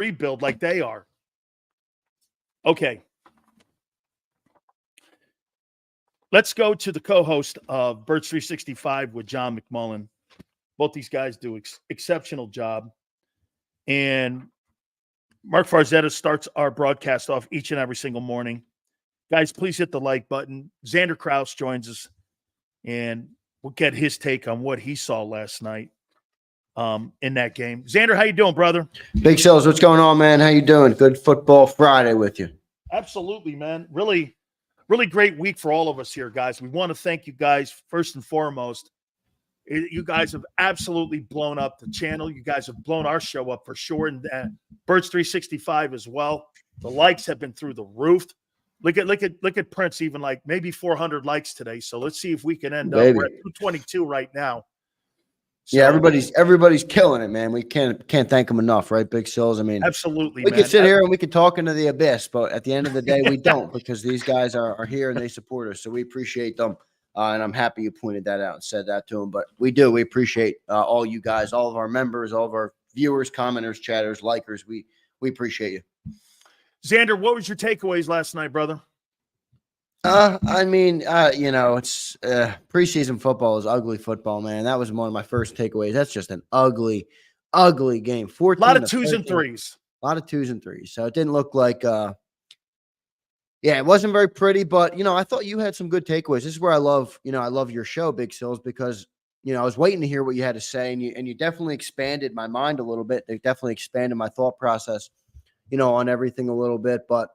rebuild like they are. Okay. Let's go to the co-host of Birds 365 with John McMullen. Both these guys do exceptional job. And Mark Farzetta starts our broadcast off each and every single morning. Guys, please hit the like button. Zander Krause joins us, and we'll get his take on what he saw last night in that game. Zander, how you doing, brother? Big Sills, what's going on, man? How you doing? Good football Friday with you. Absolutely, man. Really great week for all of us here, guys. We want to thank you guys first and foremost. You guys have absolutely blown up the channel. You guys have blown our show up for sure, and Birds 365 as well. The likes have been through the roof. Look at Prince, even like maybe 400 likes today. So let's see if we can end up. We're at 222 right now. So, yeah, everybody's killing it, man. We can't thank them enough, right, Big Sills? I mean, absolutely. We can sit here and we can talk into the abyss, but at the end of the day, we don't, because these guys are here and they support us. So we appreciate them. And I'm happy you pointed that out and said that to them. But we do. We appreciate all you guys, all of our members, all of our viewers, commenters, chatters, likers. We appreciate you. Zander, what was your takeaways last night, brother? I mean, it's preseason football is ugly football, man. That was one of my first takeaways. That's just an ugly game. 14 a lot of twos and threes. A lot of twos and threes. So it didn't look like it wasn't very pretty, but I thought you had some good takeaways. This is where I love your show, Big Sills, because I was waiting to hear what you had to say, and you definitely expanded my mind a little bit. They definitely expanded my thought process, on everything a little bit. But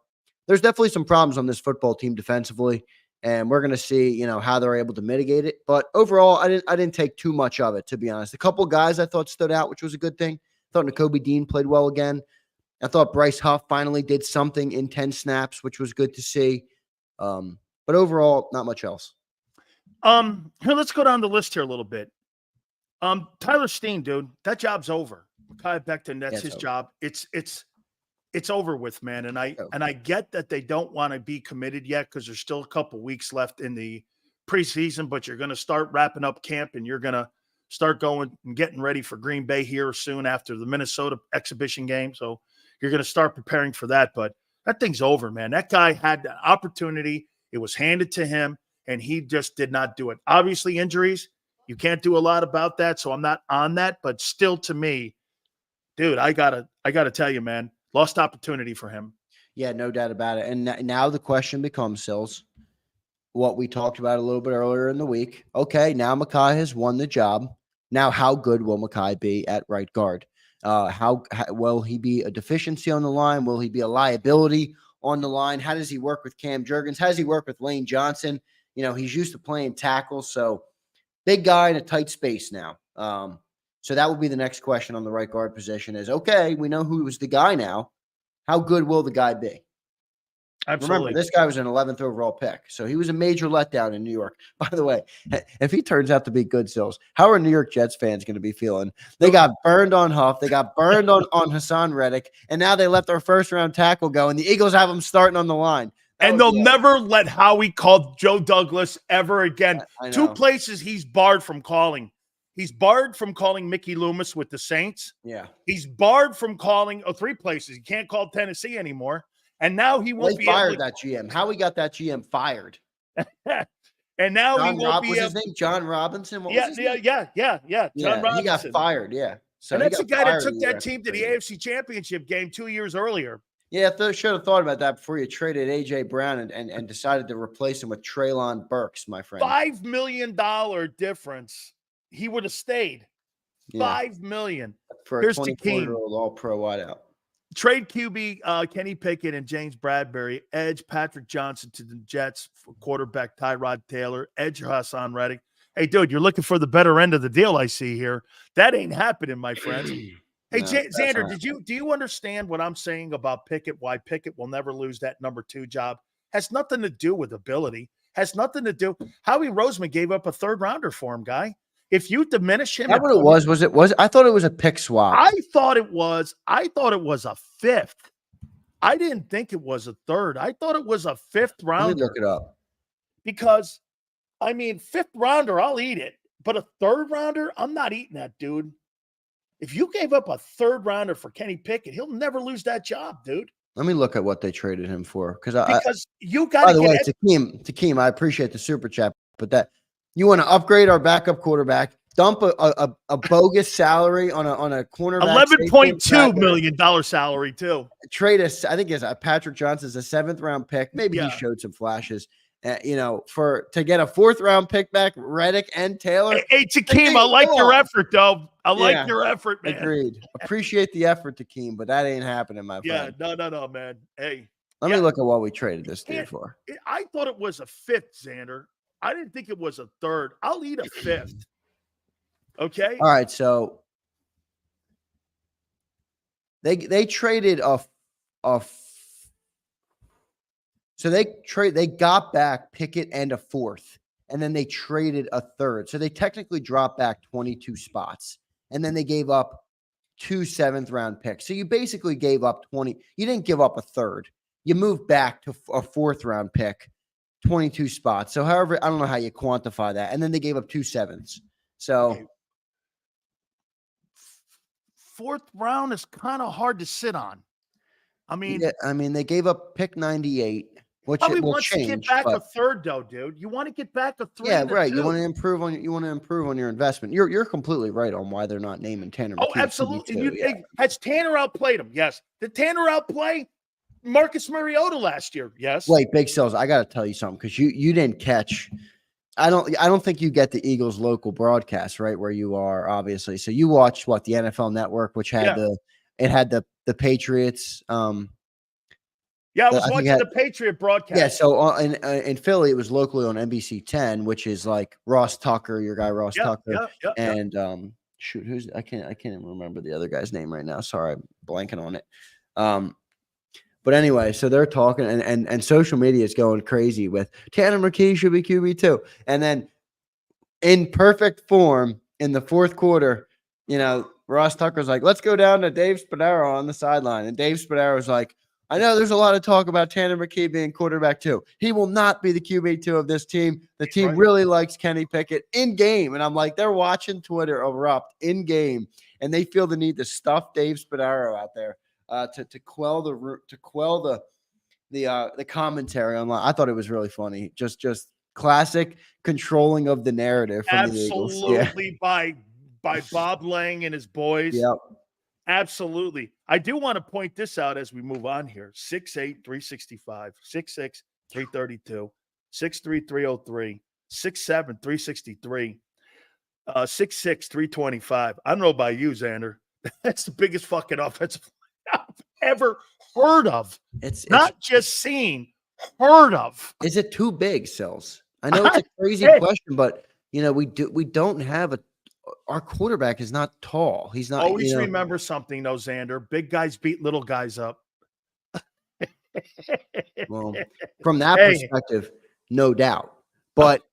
there's definitely some problems on this football team defensively, and we're going to see, how they're able to mitigate it. But overall, I didn't take too much of it, to be honest. A couple guys I thought stood out, which was a good thing. I thought Nakobe Dean played well again. I thought Bryce Huff finally did something in 10 snaps, which was good to see. But overall, not much else. Here, let's go down the list here a little bit. Tyler Steen, dude, that job's over. Kai Becton, that's his job. It's over with, man. And I get that they don't want to be committed yet because there's still a couple weeks left in the preseason, but you're going to start wrapping up camp and you're going to start going and getting ready for Green Bay here soon after the Minnesota exhibition game. So you're going to start preparing for that. But that thing's over, man. That guy had the opportunity. It was handed to him, and he just did not do it. Obviously, injuries, you can't do a lot about that, so I'm not on that. But still, to me, dude, I gotta tell you, man, lost opportunity for him. Yeah, no doubt about it. And now the question becomes, Sills, what we talked about a little bit earlier in the week. Okay, now Mekhi has won the job. Now, how good will Mekhi be at right guard? How will he be a deficiency on the line? Will he be a liability on the line? How does he work with Cam Jurgens? How does he work with Lane Johnson? He's used to playing tackle, so big guy in a tight space now. So that will be the next question on the right guard position is, okay, we know who was the guy now. How good will the guy be? Absolutely. Remember, this guy was an 11th overall pick, so he was a major letdown in New York. By the way, if he turns out to be good, Sills, how are New York Jets fans going to be feeling? They got burned on Huff, they got burned on Hassan Reddick, and now they let their first-round tackle go, and the Eagles have him starting on the line. And they'll never let Howie call Joe Douglas ever again. Two places he's barred from calling. He's barred from calling Mickey Loomis with the Saints. Yeah. He's barred from calling three places. He can't call Tennessee anymore. And now he won't be fired that GM. How we got that GM fired? And now he won't be. What's his name? John Robinson. Yeah. John Robinson. He got fired. Yeah. So and that's the guy that took that team to the AFC Championship game 2 years earlier. Yeah, should have thought about that before you traded A.J. Brown and decided to replace him with Treylon Burks, my friend. $5 million difference. He would have stayed. $5 million for a 24-year-old All-Pro wideout. Trade QB Kenny Pickett and James Bradbury. Edge Patrick Johnson to the Jets for quarterback Tyrod Taylor. Edge Hassan Reddick. Hey, dude, you're looking for the better end of the deal, I see here. That ain't happening, my friends. Hey, no, Zander, do you understand what I'm saying about Pickett, why Pickett will never lose that number 2 job? Has nothing to do with ability. Has nothing to do. Howie Roseman gave up a 3rd rounder for him, guy. If you diminish him. That's what it was. Was I thought it was a pick swap. I thought it was a 5th. I didn't think it was a 3rd. I thought it was a 5th rounder. Let me look it up. Because, 5th rounder, I'll eat it. But a 3rd rounder, I'm not eating that, dude. If you gave up a third rounder for Kenny Pickett, he'll never lose that job, dude. Let me look at what they traded him for. Because you got by to the way, get Takeem, I appreciate the super chat, but that you want to upgrade our backup quarterback, dump a bogus salary on a cornerback, $11.2 million salary too. Trade us. I think it's Patrick Johnson's a 7th round pick. Maybe he showed some flashes. To get a 4th round pick back, Reddick and Taylor. Hey, Takeem, I like your effort, though. I like your effort, man. Agreed. Appreciate the effort, Takeem, but that ain't happening, my friend. Yeah, no, man. Hey. Let me look at what we traded this dude for. I thought it was a 5th, Xander. I didn't think it was a 3rd. I'll eat a 5th. Okay? All right, so they traded they got back Pickett and a 4th, and then they traded a 3rd. So they technically dropped back 22 spots, and then they gave up 2 7th round picks. So you basically gave up 20. You didn't give up a 3rd. You moved back to a 4th round pick, 22 spots. So however, I don't know how you quantify that. And then they gave up 2 7ths. So okay. 4th round is kind of hard to sit on. I mean, they gave up pick 98. Which probably will wants change, to get back a 3rd, though, dude. You want to get back a 3. Yeah, right. You want to improve on your investment. You're completely right on why they're not naming Tanner McKee. Oh, absolutely. Has Tanner outplayed him? Yes. Did Tanner outplay Marcus Mariota last year? Yes. Wait, Big Sales, I got to tell you something because you didn't catch. I don't think you get the Eagles local broadcast right where you are, obviously. So you watched the NFL Network, which had the Patriots. Yeah, I was watching the Patriot broadcast. Yeah, so in Philly, it was locally on NBC 10, which is like Ross Tucker, your guy Ross Tucker, and shoot, I can't even remember the other guy's name right now. Sorry, I'm blanking on it. But anyway, so they're talking, and social media is going crazy with Tanner McKee should be QB2, and then in perfect form in the 4th quarter, Ross Tucker's like, let's go down to Dave Spadaro on the sideline, and Dave Spadaro's like, I know there's a lot of talk about Tanner McKee being quarterback 2. He will not be the QB2 of this team. The team really likes Kenny Pickett in game. And I'm like, they're watching Twitter erupt in game, and they feel the need to stuff Dave Spadaro out there to quell the commentary online. I thought it was really funny. Just classic controlling of the narrative from the Eagles. Absolutely, by Bob Lang and his boys. Yep. Absolutely. I do want to point this out as we move on here. 6'8", 365, 6'6", 332, 6'3", 303, 6'7", 363, 6'6", 325. I don't know about you, Xander. That's the biggest fucking offensive line I've ever heard of. It's not just seen, heard of. Is it too big, Sills? I know it's a crazy question, but we don't have our quarterback is not tall. He's not. Always remember something, though, Xander. Big guys beat little guys up. Well, from that perspective, no doubt. But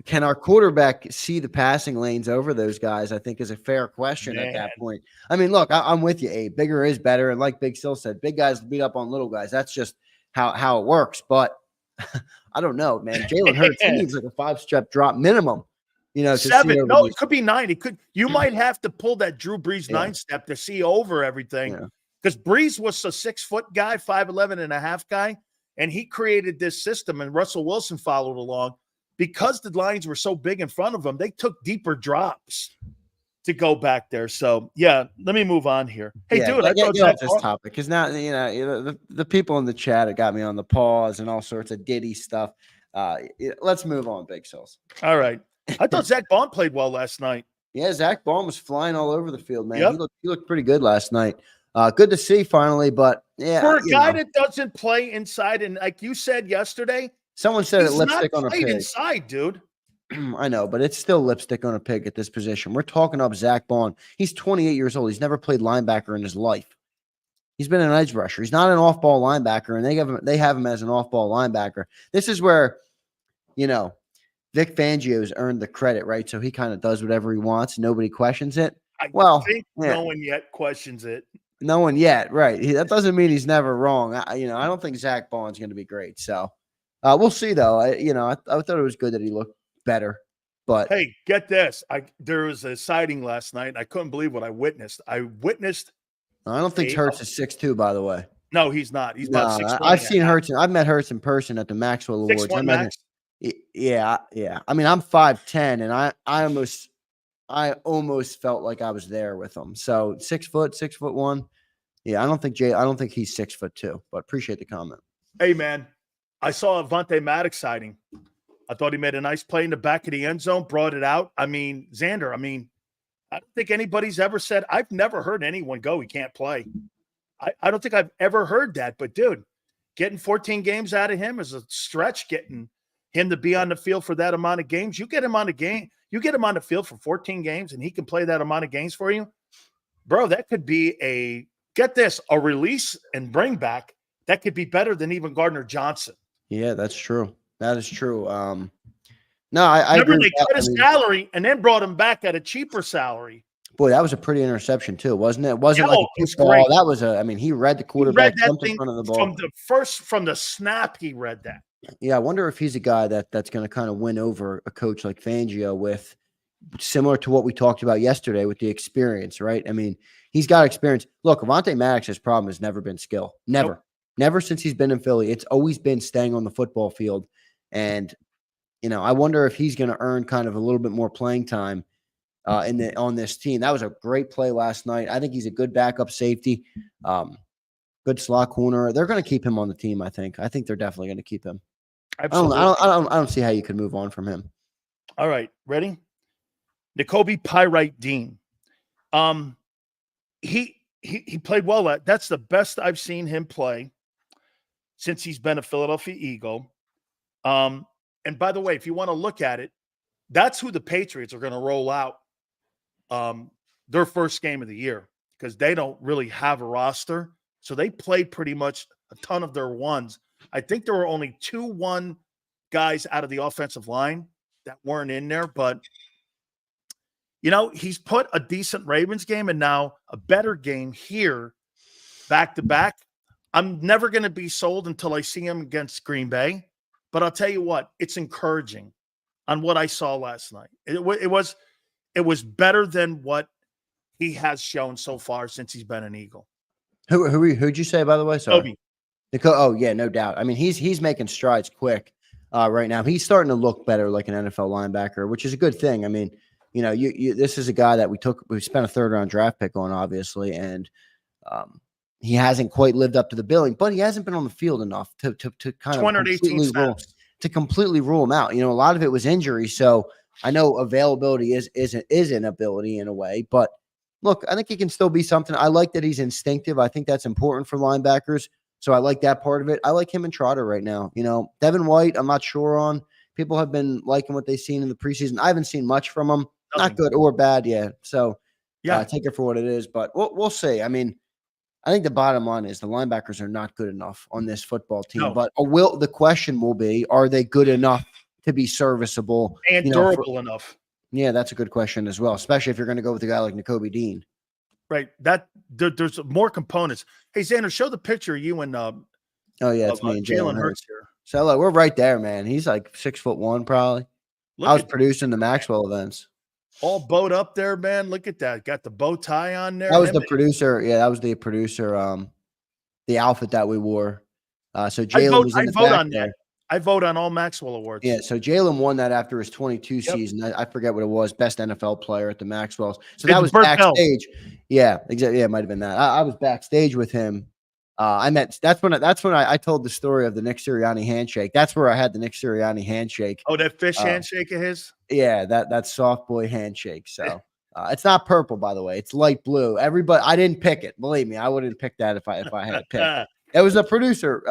can our quarterback see the passing lanes over those guys? I think is a fair question at that point. I mean, look, I'm with you, Abe. Bigger is better, and like Big Sill said, big guys beat up on little guys. That's just how it works. But I don't know, man. Jalen Hurts, he needs like a 5-step drop minimum. 7. No, it could be 9. You might have to pull that Drew Brees 9-step to see over everything. Because Brees was a 6-foot guy, 5'11 and a half guy, and he created this system, and Russell Wilson followed along. Because the lines were so big in front of them, they took deeper drops to go back there. So, let me move on here. Hey, dude, I get off this topic because now, the people in the chat have got me on the pause and all sorts of Diddy stuff. Let's move on, Big Sills. All right. I thought Zach Bond played well last night. Yeah, Zach Bond was flying all over the field, man. Yep. He looked pretty good last night. Good to see finally, but for a guy that doesn't play inside, and like you said yesterday, someone said it lipstick on a pig. Inside, dude. I know, but it's still lipstick on a pig at this position. We're talking up Zach Bond. He's 28 years old. He's never played linebacker in his life. He's been an edge rusher. He's not an off-ball linebacker, and they have him as an off-ball linebacker. This is where, Vic Fangio's earned the credit, right? So he kind of does whatever he wants. Nobody questions it. I think no one yet questions it. No one yet, right? That doesn't mean he's never wrong. I don't think Zach Bond's going to be great. So we'll see, though. I thought it was good that he looked better But hey, get this. There was a sighting last night. And I couldn't believe what I witnessed. I witnessed I don't think Hurts is 6'2", by the way. no, he's not. He's about No, 6'1" I've and a seen half. Hurts. I've met Hurts in person at the Maxwell Awards. I 6'1" met him. max. Yeah. I mean, I'm 5'10", and I almost felt like I was there with him. So 6'1". Yeah, I don't think he's 6'2", but appreciate the comment. Hey, man, I saw Avante Maddox sighting. I thought he made a nice play in the back of the end zone, brought it out. I mean, Zander, I don't think anybody's ever said, I've never heard anyone go, he can't play. I don't think I've ever heard that. But, dude, getting 14 games out of him is a stretch, getting him to be on the field for that amount of games. You get him on the field for 14 games, and he can play that amount of games for you. Bro, that could be a release and bring back that could be better than even Gardner Johnson. Yeah, that's true. That is true. No, I Remember agree. they cut his salary and then brought him back at a cheaper salary. Boy, that was a pretty interception too, wasn't it? It wasn't like a was ball. great. That was he read the quarterback, jumped in front of the ball. From the snap, he read that. Yeah, I wonder if he's a guy that's going to kind of win over a coach like Fangio with similar to what we talked about yesterday with the experience, right? I mean, he's got experience. Look, Avante Maddox's problem has never been skill. Never. Nope. Never since he's been in Philly. It's always been staying on the football field. And, I wonder if he's going to earn kind of a little bit more playing time on this team. That was a great play last night. I think he's a good backup safety, good slot corner. They're going to keep him on the team. I think they're definitely going to keep him. Absolutely. I don't see how you could move on from him. All right, ready? N'Kobe Pyrite Dean. He played well. That's the best I've seen him play since he's been a Philadelphia Eagle. And by the way, if you want to look at it, that's who the Patriots are going to roll out their first game of the year because they don't really have a roster. So they played pretty much a ton of their ones. I think there were only 2-1 guys out of the offensive line that weren't in there. But, he's put a decent Ravens game and now a better game here back-to-back. I'm never going to be sold until I see him against Green Bay. But I'll tell you what, it's encouraging on what I saw last night. It was better than what he has shown so far since he's been an Eagle. Who'd you say, by the way? Sorry. Kobe. Oh, yeah, no doubt. I mean, he's making strides quick right now. He's starting to look better like an NFL linebacker, which is a good thing. I mean, this is a guy that we spent a third-round draft pick on, obviously, and he hasn't quite lived up to the billing, but he hasn't been on the field enough to kind of completely rule him out. A lot of it was injury. So I know availability is an ability in a way, but look, I think he can still be something. I like that he's instinctive. I think that's important for linebackers. So I like that part of it. I like him and Trotter right now. Devin White, I'm not sure on. People have been liking what they've seen in the preseason. I haven't seen much from him. Not good or bad. Yeah. So take it for what it is, but we'll see. I mean, I think the bottom line is the linebackers are not good enough on this football team. No. But the question will be, are they good enough to be serviceable and durable enough? Yeah, that's a good question as well, especially if you're going to go with a guy like N'Kobe Dean. Right. There's more components. Hey, Zander, show the picture of you and it's me and Jalen Hurts here. So look, we're right there, man. He's like 6'1", probably. I was producing the Maxwell events. All bowed up there, man. Look at that. Got the bow tie on there. That was the producer. Yeah, that was the producer. The outfit that we wore. So Jalen was in the back there. I vote on all Maxwell awards. Yeah, so Jalen won that after his 22 season. I forget what it was. Best NFL player at the Maxwells. So that was backstage. Yeah, exactly. Yeah, it might have been that. I was backstage with him. That's when I told the story of the Nick Sirianni handshake. That's where I had the Nick Sirianni handshake. Oh, that fish handshake of his? Yeah, that soft boy handshake. So it's not purple, by the way. It's light blue. Everybody, I didn't pick it. Believe me, I wouldn't pick that if I had to pick. It was a producer.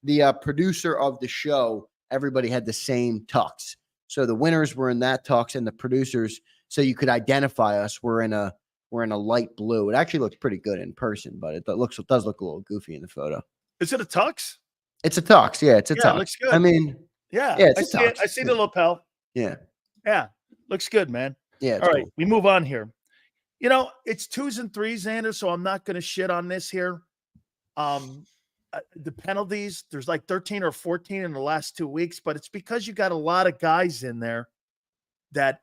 The producer of the show. Everybody had the same tux. So the winners were in that tux, and the producers, so you could identify us, were in a light blue. It actually looks pretty good in person, but it does look a little goofy in the photo. Is it a tux? It's a tux. Yeah, it's a tux. It looks good. I mean, it's a tux. I see the lapel. Yeah. Yeah. Looks good, man. Yeah. All right. Cool. We move on here. It's 2s and 3s, Xander, so I'm not going to shit on this here. The penalties, there's like 13 or 14 in the last 2 weeks, but it's because you got a lot of guys in there that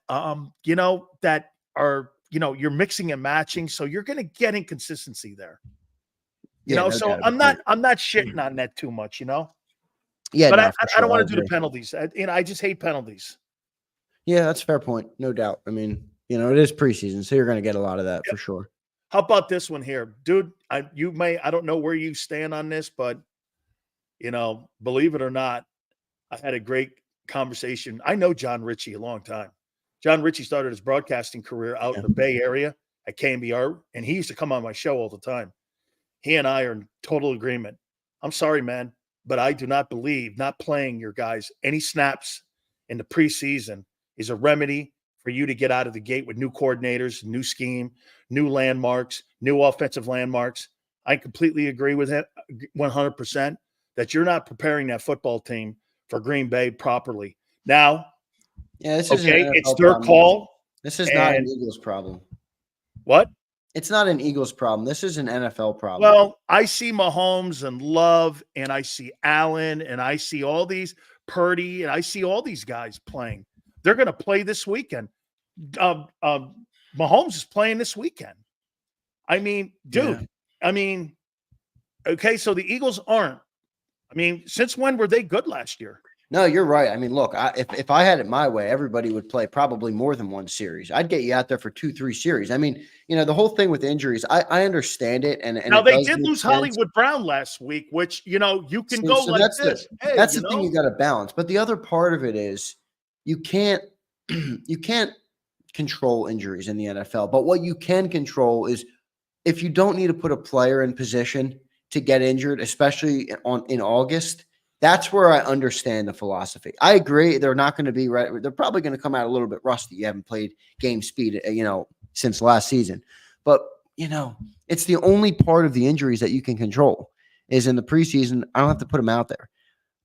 are, you're mixing and matching. So you're going to get inconsistency there. No So doubt I'm about not shitting on that too much, Yeah, but no, I for don't sure. want to do the penalties. I just hate penalties. Yeah, that's a fair point. No doubt. I mean, it is preseason, so you're going to get a lot of that for sure. How about this one here, dude? I don't know where you stand on this, but believe it or not, I had a great conversation. I know John Ritchie a long time. John Ritchie started his broadcasting career out in the Bay Area at KMBR, and he used to come on my show all the time. He and I are in total agreement. I'm sorry, man, but I do not believe not playing your guys any snaps in the preseason is a remedy for you to get out of the gate with new coordinators, new scheme, new landmarks, new offensive landmarks. I completely agree with it 100% that you're not preparing that football team for Green Bay properly. Now, this is it's their call. This is not an Eagles problem. What? It's not an Eagles problem. This is an NFL problem. Well, I see Mahomes and Love, and I see Allen, and I see all these Purdy, and I see all these guys playing. They're going to play this weekend. Mahomes is playing this weekend. I mean, dude. Yeah. So the Eagles aren't. Since when were they good last year? No, you're right. I mean, look, if I had it my way, everybody would play probably more than one series. I'd get you out there for 2-3 series. I mean, the whole thing with injuries, I understand it. And now they did lose Hollywood Brown last week, which, you can go like this. That's the thing you got to balance. But the other part of it is you can't control injuries in the NFL. But what you can control is if you don't need to put a player in position to get injured, especially in August, that's where I understand the philosophy. I agree. They're not going to be right. They're probably going to come out a little bit rusty. You haven't played game speed, since last season. But, it's the only part of the injuries that you can control is in the preseason. I don't have to put them out there.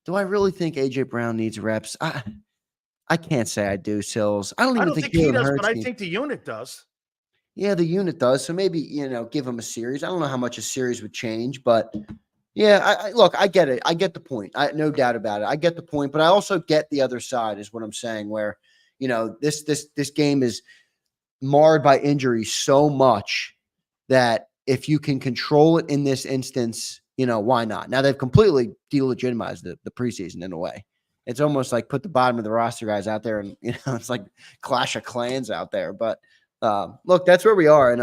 Do I really think AJ Brown needs reps? I can't say I do, Sills. I don't think he does, but I think the unit does. Yeah, the unit does. So maybe, give him a series. I don't know how much a series would change, but yeah, look, I get it. I get the point. No doubt about it. I get the point, but I also get the other side is what I'm saying where, this game is marred by injury so much that if you can control it in this instance, why not? Now they've completely delegitimized the preseason in a way. It's almost like put the bottom of the roster guys out there and, it's like Clash of Clans out there. But look, that's where we are. And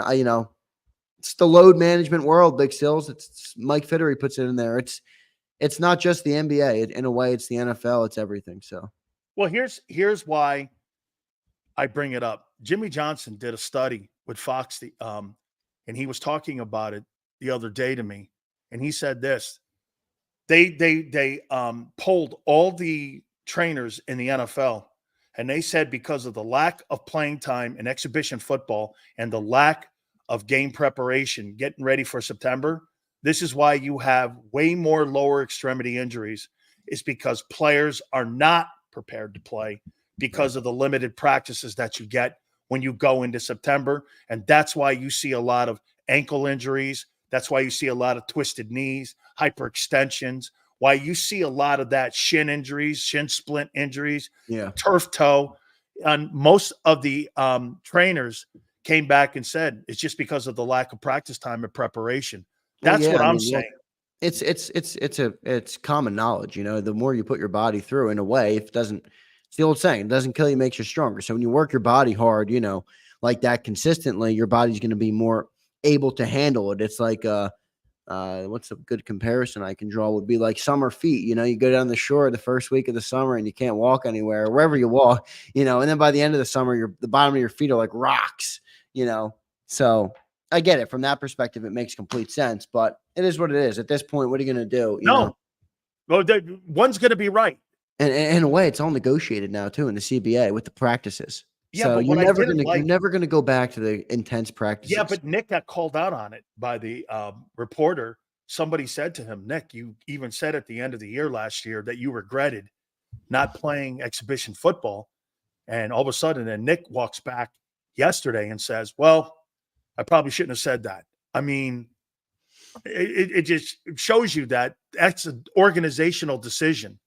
it's the load management world, Big Sills. It's Mike Fittery puts it in there. It's not just the NBA. In a way, it's the NFL. It's everything. So, well, here's why I bring it up. Jimmy Johnson did a study with Fox, and he was talking about it the other day to me, and he said this: they polled all the trainers in the NFL, and they said because of the lack of playing time in exhibition football and the lack of game preparation, getting ready for September, this is why you have way more lower extremity injuries, is because players are not prepared to play because of the limited practices that you get when you go into September. And that's why you see a lot of ankle injuries. That's why you see a lot of twisted knees, hyperextensions, why you see a lot of that shin injuries, shin splint injuries, turf toe. And most of the trainers came back and said it's just because of the lack of practice time and preparation. That's what I'm saying. It's common knowledge. The more you put your body through, in a way, it's the old saying, it doesn't kill you, makes you stronger. So when you work your body hard, like that consistently, your body's going to be more able to handle it. It's like, what's a good comparison I can draw would be like summer feet. You go down the shore the first week of the summer and you can't walk anywhere, wherever you walk, and then by the end of the summer, the bottom of your feet are like rocks. So I get it from that perspective. It makes complete sense, but it is what it is at this point. What are you going to do? Well, one's going to be right. And in a way, it's all negotiated now too in the CBA with the practices. Yeah, so but you're never going to go back to the intense practices. Yeah, but Nick got called out on it by the reporter. Somebody said to him, Nick, you even said at the end of the year last year that you regretted not playing exhibition football. And all of a sudden, then Nick walks back yesterday and says, well, I probably shouldn't have said that. It just shows you that that's an organizational decision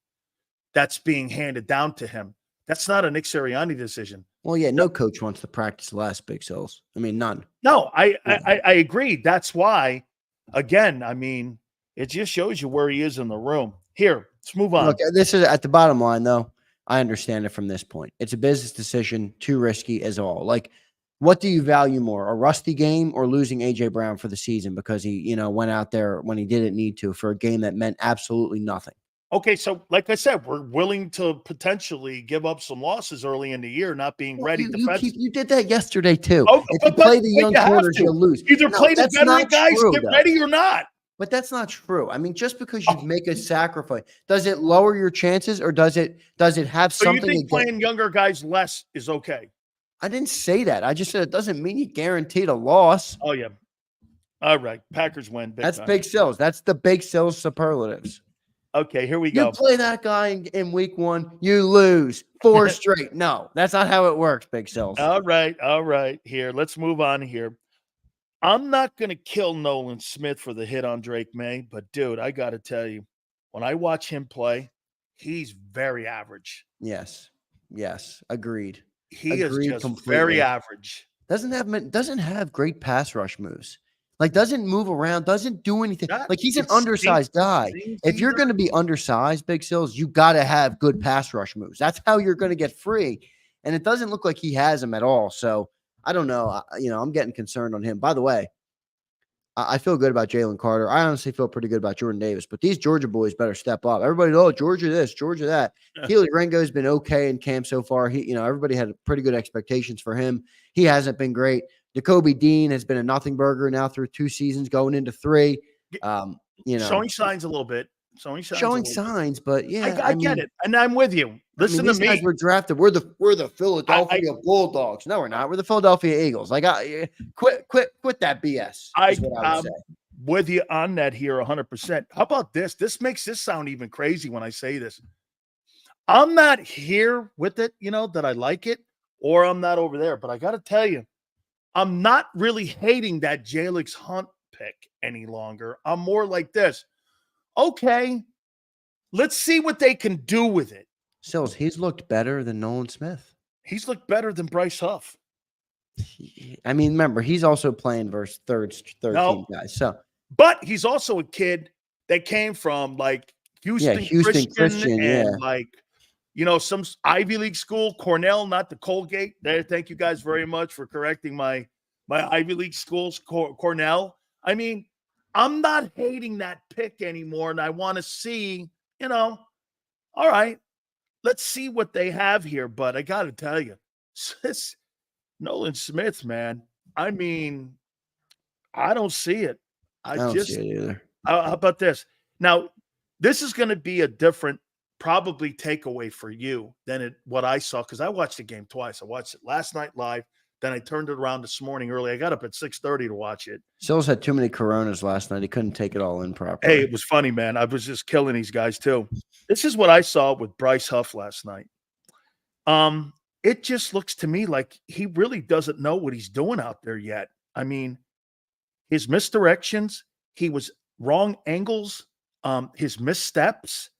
that's being handed down to him That's not a Nick Sirianni decision. Well, yeah, no coach wants to practice less, Big Sills. I mean, none. No, I agree. That's why, again, I mean, it just shows you where he is in the room. Here, let's move on. Look, this is at the bottom line, though. I understand it from this point. It's a business decision, too risky as all. Like, what do you value more, a rusty game or losing A.J. Brown for the season because he, went out there when he didn't need to for a game that meant absolutely nothing? Okay, so like I said, we're willing to potentially give up some losses early in the year, not being ready defensively. You did that yesterday, too. Oh, if you play the young corners, you'll lose. Either play the veteran guys, get ready or not. But that's not true. I mean, just because you make a sacrifice, does it lower your chances or does it have something? So you think playing younger guys less is okay? I didn't say that. I just said it doesn't mean you guaranteed a loss. Oh, yeah. All right. Packers win. That's Big Sills. That's the Big Sills superlatives. Okay, here we go. You play that guy in week 1, you lose 4 straight. No, that's not how it works, Big Sills. All right. Here, let's move on here. I'm not going to kill Nolan Smith for the hit on Drake May, but, dude, I got to tell you, when I watch him play, he's very average. Yes, agreed. He is just completely very average. Doesn't have great pass rush moves. Like, doesn't move around, doesn't do anything. Like, he's an undersized guy. If you're going to be undersized, Big Sills, you got to have good pass rush moves. That's how you're going to get free. And it doesn't look like he has them at all. So, I don't know. I'm getting concerned on him. By the way, I feel good about Jalen Carter. I honestly feel pretty good about Jordan Davis. But these Georgia boys better step up. Everybody, Georgia this, Georgia that. Keely Ringo's been okay in camp so far. Everybody had pretty good expectations for him. He hasn't been great. Jacoby Dean has been a nothing burger now through 2 seasons, going into 3. Showing signs a little bit. Showing signs, but yeah, I get it, and I'm with you. Listen to me. These guys were drafted. We're the Philadelphia Bulldogs. No, we're not. We're the Philadelphia Eagles. Like, quit that BS. Is what I would say. With you on that here, 100%. How about this? This makes this sound even crazy when I say this. I'm not here with it, that I like it, or I'm not over there. But I got to tell you, I'm not really hating that Jalix Hunt pick any longer. I'm more like this. Okay, let's see what they can do with it. Sills, he's looked better than Nolan Smith. He's looked better than Bryce Huff. I mean, remember, he's also playing versus third team guys. But he's also a kid that came from like Houston Christian and like, some Ivy League school, Cornell, not the Colgate. There, thank you guys very much for correcting my Ivy League schools, Cornell. I mean, I'm not hating that pick anymore, and I want to see, all right, let's see what they have here. But I got to tell you, this Nolan Smith, man, I mean, I don't see it. I don't see it either. How about this? Now, this is going to be a different probably takeaway for you than what I saw, because I watched the game twice. I watched it last night live. Then I turned it around this morning early. I got up at 6:30 to watch it. Sills had too many Coronas last night. He couldn't take it all in properly. Hey, it was funny, man. I was just killing these guys too. This is what I saw with Bryce Huff last night. It just looks to me like he really doesn't know what he's doing out there yet. I mean, his misdirections, he was wrong angles, his missteps.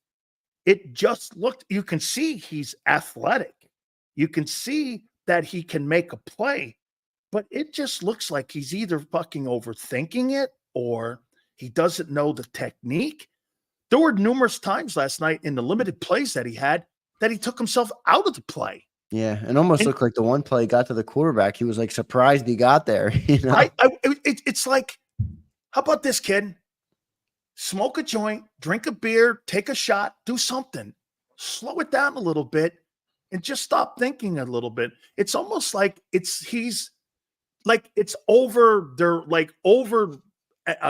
It just looked, you can see he's athletic. You can see that he can make a play, but it just looks like he's either fucking overthinking it or he doesn't know the technique. There were numerous times last night in the limited plays that he had that he took himself out of the play. Yeah, and almost looked like the one play he got to the quarterback. He was like surprised he got there. It's like, how about this, kid? Smoke a joint, drink a beer, take a shot, do something. Slow it down a little bit. And just stop thinking a little bit. It's almost like he's over. They're like over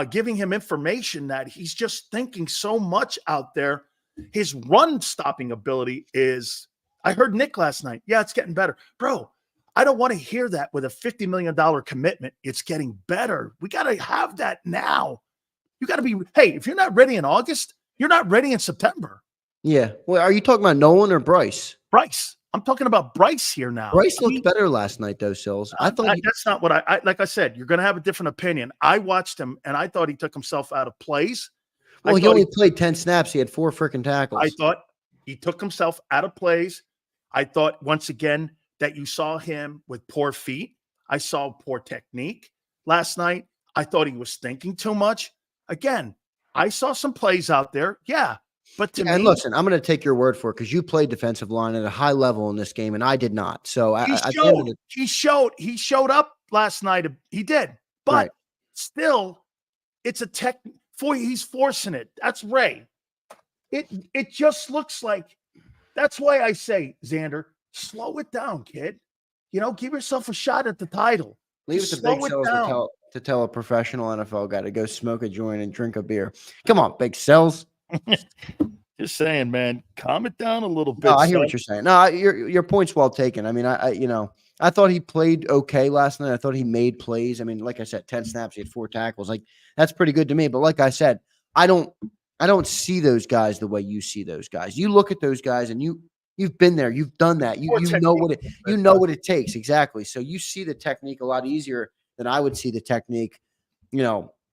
giving him information that he's just thinking so much out there. His run stopping ability is, I heard Nick last night. Yeah, it's getting better. Bro, I don't want to hear that with a $50 million commitment. It's getting better. We got to have that now. You got to be, hey, if you're not ready in August, you're not ready in September. Yeah. Well, are you talking about Nolan or Bryce? Bryce. I'm talking about Bryce here now. Bryce looked better last night, though, Sills. I thought that's not what I like I said, you're going to have a different opinion. I watched him, and I thought he took himself out of plays. Well, he only played 10 snaps. He had 4 freaking tackles. I thought he took himself out of plays. I thought once again that you saw him with poor feet. I saw poor technique last night. I thought he was thinking too much. Again, I saw some plays out there. Yeah. But to And me, listen, I'm going to take your word for it because you played defensive line at a high level in this game, and I did not. So he showed up last night. He did. But right. still, it's a tech for he's forcing it. That's Ray. It just looks like that's why I say, Zander, slow it down, kid. Give yourself a shot at the title. Leave it to Big Sills to tell a professional NFL guy to go smoke a joint and drink a beer. Come on, Big Sills. Just saying, man, calm it down a little bit. No, I hear what you're saying. No, your point's well taken. I mean, I thought he played okay last night. I thought he made plays. I mean, like I said, 10 snaps, he had 4 tackles. Like, that's pretty good to me. But like I said, I don't see those guys the way you see those guys. You look at those guys and you've been there, you've done that. You know what it takes. Exactly. So you see the technique a lot easier than I would see the technique.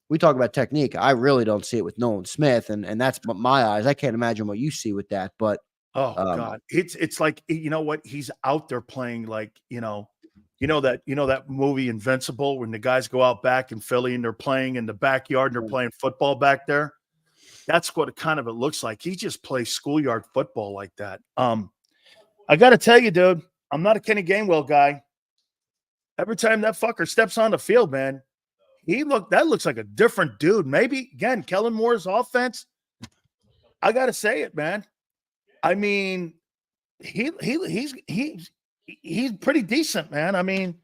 We talk about technique. I really don't see it with Nolan Smith, and that's my eyes. I can't imagine what you see with that. But God, it's like, you know what? He's out there playing like, that movie Invincible when the guys go out back in Philly and they're playing in the backyard and they're playing football back there. That's what it looks like. He just plays schoolyard football like that. I got to tell you, dude, I'm not a Kenny Gainwell guy. Every time that fucker steps on the field, man, that looks like a different dude. Maybe again, Kellen Moore's offense. I gotta say it, man. I mean, he's pretty decent, man. I mean,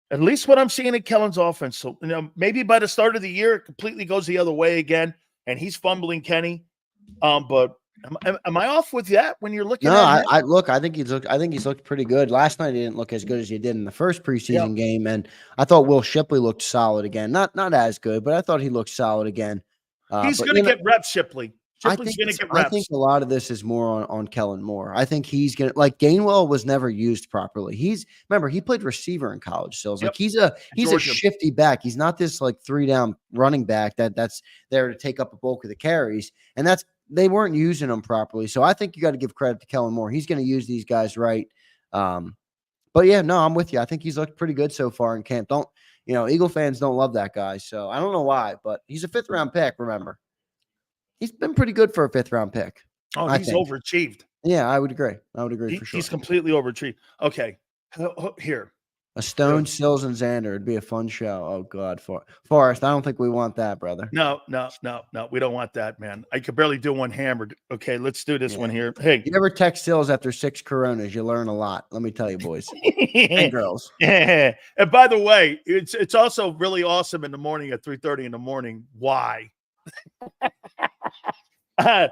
at least what I'm seeing in Kellen's offense. So maybe by the start of the year, it completely goes the other way again, and he's fumbling Kenny. But am I off with that when you're looking at him? I think he's looked pretty good. Last night he didn't look as good as he did in the first preseason game, and I thought Will Shipley looked solid again. Not as good, but I thought he looked solid again. He's going to get reps, Shipley. Shipley's going to get reps. I think a lot of this is more on Kellen Moore. I think he's going to Gainwell was never used properly. Remember he played receiver in college still. Like he's a shifty back. He's not this like 3-down running back that's there to take up a bulk of the carries, and they weren't using him properly. So I think you got to give credit to Kellen Moore. He's going to use these guys right. But yeah, no, I'm with you. I think he's looked pretty good so far in camp. Eagle fans don't love that guy. So I don't know why, but he's a 5th round pick. Remember, he's been pretty good for a 5th round pick. Oh, he's overachieved. Yeah, I would agree. For sure. He's completely overachieved. Okay. Here. A Stone, Sills, and Zander. It'd be a fun show. Oh, God. Forrest, I don't think we want that, brother. No. We don't want that, man. I could barely do one hammered. Okay, let's do this one here. Hey. You ever text Sills after 6 Coronas, you learn a lot. Let me tell you, boys and girls. Yeah. And by the way, it's also really awesome in the morning at 3:30 in the morning. Why? A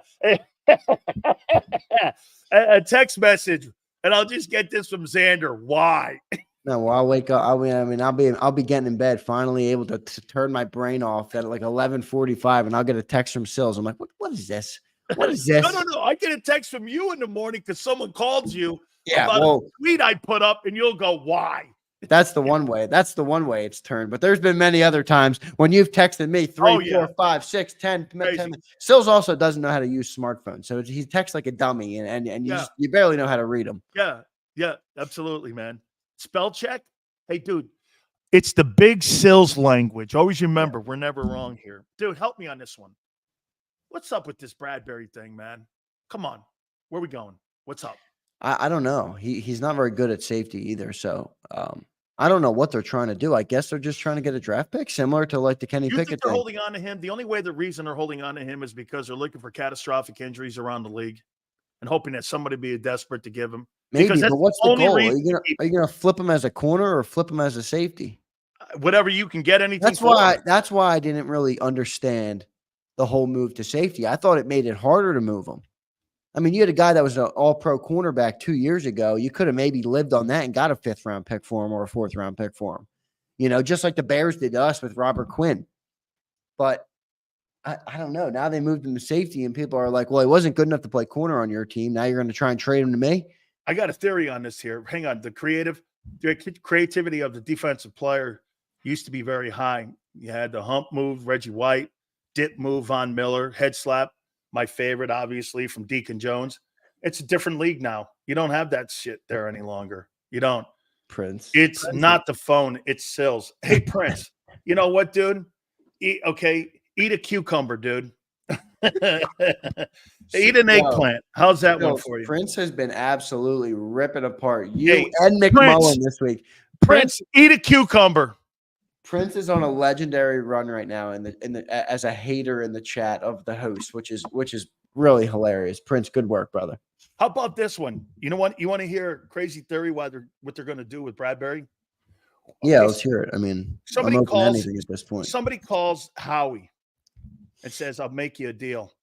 text message, and I'll just get this from Zander. Why? No, well, I'll wake up. I'll be getting in bed, finally able to turn my brain off at like 11:45, and I'll get a text from Sills. I'm like, what is this? What is this? No. I get a text from you in the morning because someone called you about a tweet I put up, and you'll go, why? That's the one way. That's the one way it's turned. But there's been many other times when you've texted me 3, 4, 5, 6, 10. Sills also doesn't know how to use smartphones, so he texts like a dummy, and you barely know how to read them. Yeah, absolutely, man. Spell check. Hey, dude, it's the Big Sills language. Always remember, we're never wrong here. Dude, help me on this one. What's up with this Bradbury thing, man? Come on. Where we going? What's up? I don't know. He's not very good at safety either. So I don't know what they're trying to do. I guess they're just trying to get a draft pick similar to like the Kenny Pickett think they're holding on to him. The only way the reason they're holding on to him is because they're looking for catastrophic injuries around the league and hoping that somebody be desperate to give him. Maybe, but what's the goal? Are you gonna flip him as a corner or flip him as a safety? Whatever you can get. Anything. That's why I didn't really understand the whole move to safety. I thought it made it harder to move him. I mean, you had a guy that was an all-pro cornerback 2 years ago. You could have maybe lived on that and got a 5th round pick for him or a 4th round pick for him. Just like the Bears did to us with Robert Quinn. But I don't know. Now they moved him to safety, and people are like, well, he wasn't good enough to play corner on your team. Now you're going to try and trade him to me? I got a theory on this here. Hang on. The creativity of the defensive player used to be very high. You had the hump move, Reggie White, dip move, Von Miller, head slap, my favorite, obviously, from Deacon Jones. It's a different league now. You don't have that shit there any longer. You don't. Prince. It's Prince. not the phone. It's Sills. Hey, Prince. You know what, dude? Eat a cucumber, dude. Eat an eggplant. How's that one for you? Prince has been absolutely ripping apart you Hey, and McMullen this week. Prince, eat a cucumber. Prince is on a legendary run right now as a hater in the chat of the host, which is really hilarious. Prince, good work, brother. How about this one? You know what? You want to hear a crazy theory what they're going to do with Bradbury? Yeah, let's hear it. I mean, somebody I'm open to calls anything at this point. Somebody calls Howie and says, "I'll make you a deal.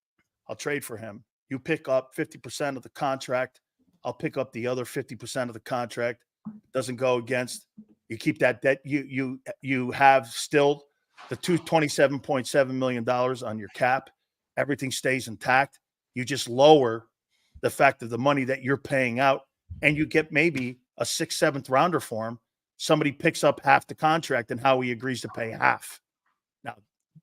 I'll trade for him. You pick up 50% of the contract. I'll pick up the other 50% of the contract. Doesn't go against. You keep that debt. You have still the $27.7 million on your cap. Everything stays intact. You just lower the fact of the money that you're paying out, and you get maybe a 6th, 7th rounder for him. Somebody picks up half the contract, and Howie agrees to pay half. Now,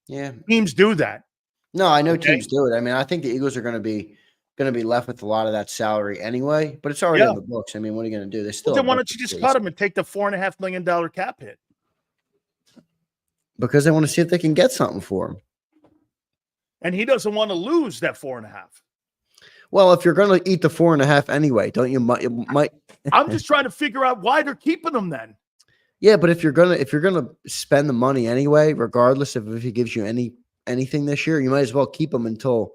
yeah, teams do that. No, I know teams do it. I mean, I think the Eagles are going to be left with a lot of that salary anyway, but it's already on the books. I mean, what are you going to do? They still. Then why don't you just cut him and take the $4.5 million cap hit? Because they want to see if they can get something for him. And he doesn't want to lose that 4.5. Well, if you're going to eat the 4.5 anyway, don't you might I'm just trying to figure out why they're keeping him then. Yeah, but if you're gonna spend the money anyway, regardless of if he gives you anything this year, you might as well keep him until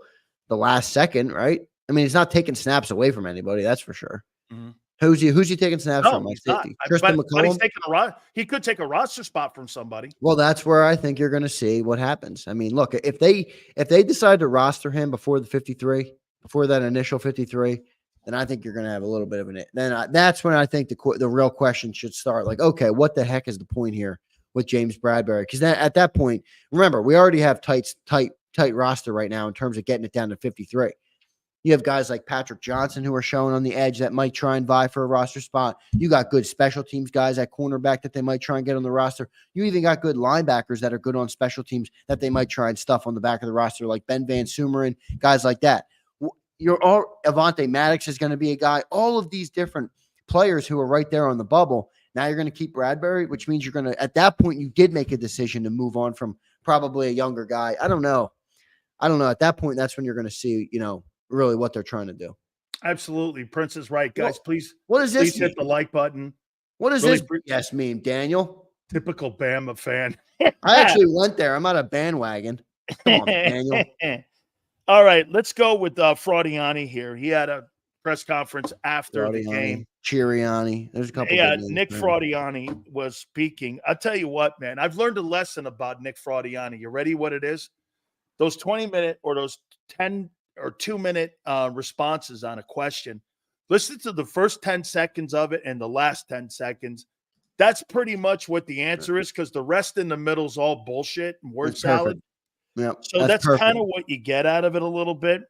the last second, right? I mean, he's not taking snaps away from anybody, that's for sure. Mm-hmm. Who's he taking snaps from? He's not. Tristan but he's taking he could take a roster spot from somebody. Well, that's where I think you're going to see what happens. I mean, look, if they decide to roster him before the 53, before that initial 53, then I think you're going to have a little bit of an. That's when I think the real question should start. Like, okay, what the heck is the point here with James Bradbury? Because at that point, remember, we already have tight roster right now in terms of getting it down to 53. You have guys like Patrick Johnson who are showing on the edge that might try and vie for a roster spot. You got good special teams guys at cornerback that they might try and get on the roster. You even got good linebackers that are good on special teams that they might try and stuff on the back of the roster, like Ben Van Sumeren, guys like that. Avonte Maddox is going to be a guy. All of these different players who are right there on the bubble. Now you're going to keep Bradbury, which means you're going to, at that point, you did make a decision to move on from probably a younger guy. I don't know. At that point, that's when you're going to see, really what they're trying to do. Absolutely. Prince is right, guys. Please, what does this hit the like button. What does this yes mean, Daniel? Typical Bama fan. I actually went there. I'm on a bandwagon. Come on, Daniel. All right, let's go with Fraudiani here. He had a press conference after the game. Chiriani. There's a couple. Yeah, Nick Fraudiani was speaking. I'll tell you what, man. I've learned a lesson about Nick Fraudiani. You ready? What it is? Those 20-minute or those 10 or 2-minute responses on a question. Listen to the first 10 seconds of it and the last 10 seconds. That's pretty much what the answer is, because the rest in the middle is all bullshit and word salad. Yeah. So that's kind of what you get out of it a little bit.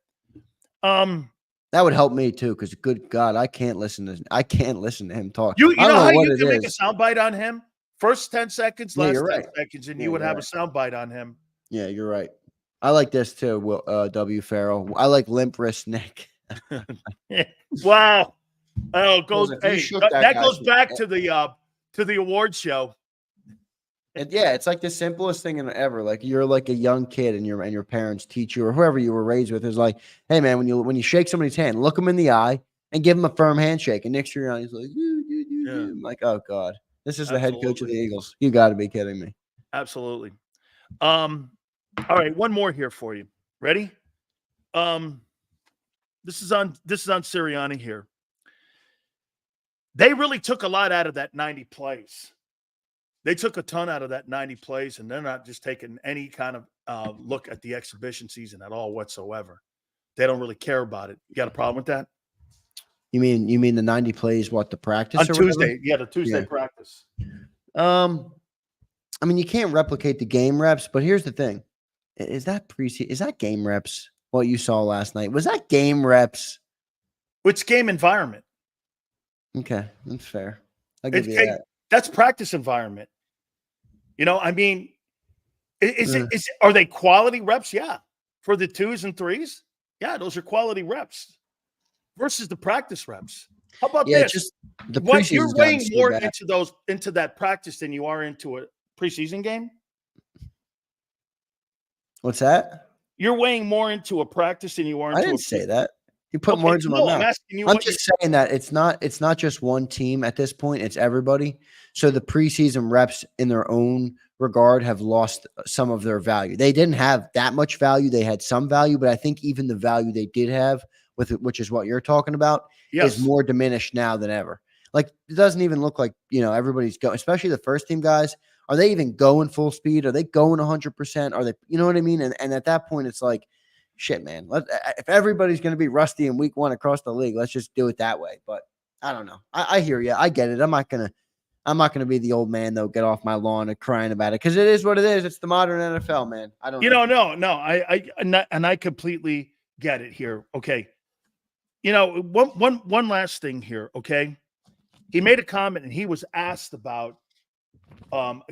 That would help me too, because good God, I can't listen to him talk. You know how you can make a soundbite on him? First 10 seconds, last 10 seconds, and you would have a soundbite on him. Yeah, you're right. I like this too, W. Farrell. I like limp wrist Nick. Wow. Oh, that goes back to the awards show. It's like the simplest thing ever. Like you're like a young kid, and your parents teach you, or whoever you were raised with, is like, hey man, when you shake somebody's hand, look them in the eye and give them a firm handshake. And next to your eye, he's like, I'm like, oh God, this is the head coach of the Eagles. You got to be kidding me. Absolutely. All right, one more here for you. Ready? This is on Sirianni here. They really took a lot out of that 90 plays. They took a ton out of that 90 plays, and they're not just taking any kind of look at the exhibition season at all whatsoever. They don't really care about it. You got a problem with that? You mean the 90 plays? What, the practice on Tuesday? Yeah, the Tuesday practice. I mean, you can't replicate the game reps, but here's the thing: is that preseason? Is that game reps? What you saw last night, was that game reps? Which game environment? Okay, that's fair. I'll give you that. That's practice environment. I mean, are they quality reps? Yeah. For the 2s and 3s? Yeah, those are quality reps. versus the practice reps. How about Yeah, this? just the What you're preseason's weighing gotten so more bad. into that practice than you are into a preseason game? What's that? You're weighing more into a practice than you are I into didn't a say preseason. that. You put Okay, words in my no, I'm mouth. asking you I'm what you're just saying that it's not just one team at this point, it's everybody. So the preseason reps in their own regard have lost some of their value. They didn't have that much value. They had some value, but I think even the value they did have with it, which is what you're talking about, is Yes. more diminished now than ever. Like it doesn't even look like, everybody's going, especially the first team guys. Are they even going full speed? Are they going 100%? Are they, you know what I mean? And at that point, it's like, shit, man. If everybody's going to be rusty in week 1 across the league, let's just do it that way. But I don't know. I hear you. I get it. I'm not gonna be the old man though. Get off my lawn and crying about it because it is what it is. It's the modern NFL, man. I don't. No. I completely get it here. Okay. One last thing here. Okay. He made a comment and he was asked about.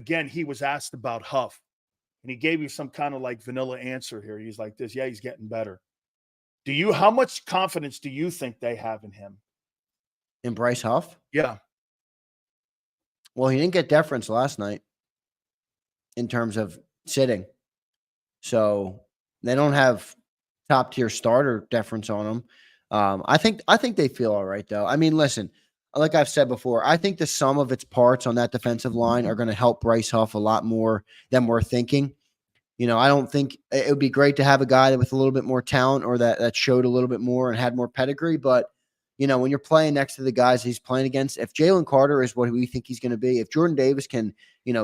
He was asked about Huff. And he gave you some kind of like vanilla answer here. He's like this. Yeah, he's getting better. How much confidence do you think they have in him? In Bryce Huff? Yeah. Well, he didn't get deference last night in terms of sitting. So they don't have top tier starter deference on him. I think they feel all right though. I mean, listen, like I've said before, I think the sum of its parts on that defensive line are going to help Bryce Huff a lot more than we're thinking. I don't think it would be great to have a guy with a little bit more talent or that showed a little bit more and had more pedigree. But, when you're playing next to the guys he's playing against, if Jalen Carter is what we think he's going to be, if Jordan Davis can,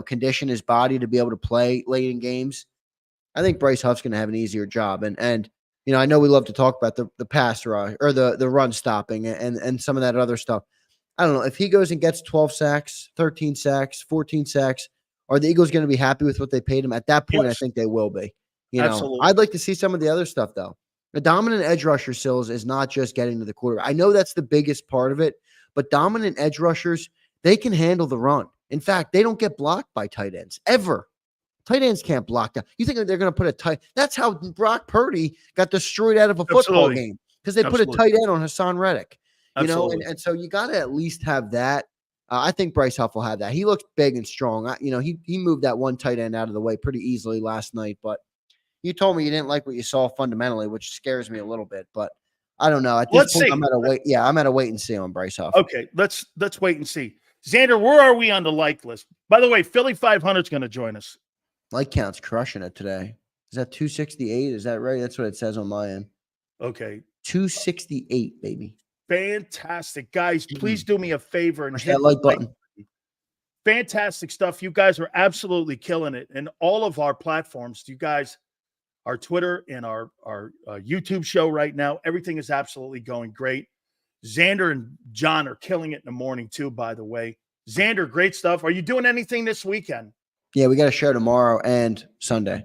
condition his body to be able to play late in games, I think Bryce Huff's going to have an easier job. And I know we love to talk about the pass rush or the run stopping and some of that other stuff. I don't know. If he goes and gets 12 sacks, 13 sacks, 14 sacks, are the Eagles going to be happy with what they paid him? At that point, yes. I think they will be. Absolutely. I'd like to see some of the other stuff, though. The dominant edge rusher, Sills, is not just getting to the quarterback. I know that's the biggest part of it, but dominant edge rushers, they can handle the run. In fact, they don't get blocked by tight ends, ever. Tight ends can't block that. You think they're going to put a tight – that's how Brock Purdy got destroyed out of a football game because they put a tight end on Hassan Reddick. And so you got to at least have that. I think Bryce Huff will have that. He looks big and strong. He moved that one tight end out of the way pretty easily last night. But you told me you didn't like what you saw fundamentally, which scares me a little bit. But I don't know. At this point, I'm at a wait. Yeah, I'm at a wait and see on Bryce Huff. Okay, let's wait and see. Xander, where are we on the like list? By the way, Philly 500 is going to join us. Like count's crushing it today. Is that 268? Is that right? That's what it says on my end. Okay, 268, baby. Fantastic. Guys, please do me a favor and hit that like button. Fantastic stuff. You guys are absolutely killing it. And all of our platforms, you guys, our Twitter and our YouTube show right now, everything is absolutely going great. Xander and John are killing it in the morning too, by the way. Xander, great stuff. Are you doing anything this weekend? Yeah, we got a show tomorrow and Sunday.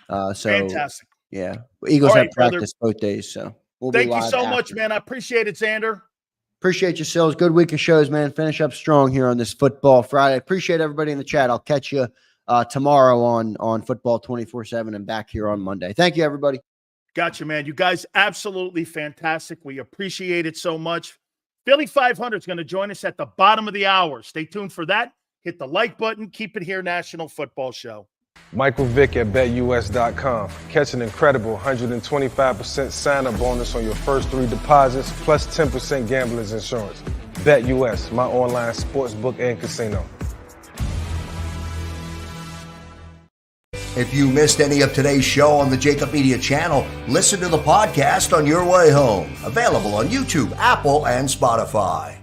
Fantastic. Yeah. Eagles have practice both days, so thank you so much, man. I appreciate it, Xander. Appreciate you, Sills. Good week of shows, man. Finish up strong here on this Football Friday. Appreciate everybody in the chat. I'll catch you tomorrow on Football 24/7 and back here on Monday. Thank you, everybody. Gotcha, man. You guys absolutely fantastic. We appreciate it so much. Philly 500 is going to join us at the bottom of the hour. Stay tuned for that. Hit the like button. Keep it here, National Football Show. Michael Vick at BetUS.com. Catch an incredible 125% sign-up bonus on your first 3 deposits, plus 10% gambler's insurance. BetUS, my online sportsbook and casino. If you missed any of today's show on the JAKIB Media channel, listen to the podcast on your way home. Available on YouTube, Apple, and Spotify.